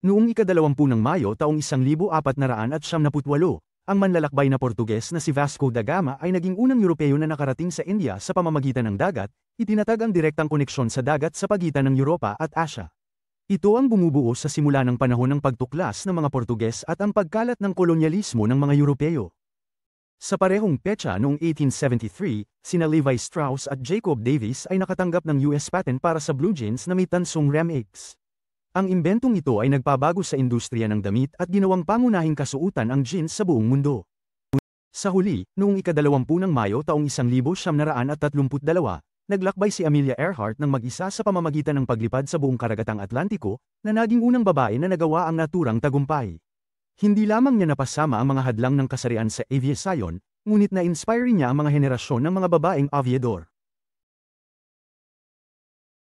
Noong ika-20 ng Mayo taong 1478, ang manlalakbay na Portuges na si Vasco da Gama ay naging unang Europeo na nakarating sa India sa pamamagitan ng dagat, itinatag ang direktang koneksyon sa dagat sa pagitan ng Europa at Asya. Ito ang bumubuo sa simula ng panahon ng pagtuklas ng mga Portuges at ang pagkalat ng kolonyalismo ng mga Europeo. Sa parehong petsa noong 1873, sina Levi Strauss at Jacob Davis ay nakatanggap ng US patent para sa blue jeans na may tansong ram eggs. Ang imbentong ito ay nagpabago sa industriya ng damit at ginawang pangunahing kasuotan ang jeans sa buong mundo. Sa huli, noong ika-20 ng Mayo taong 1932, naglakbay si Amelia Earhart ng mag-isa sa pamamagitan ng paglipad sa buong karagatang Atlantiko, na naging unang babae na nagawa ang naturang tagumpay. Hindi lamang niya napasama ang mga hadlang ng kasarian sa aviation, ngunit na-inspire niya ang mga henerasyon ng mga babaeng aviador.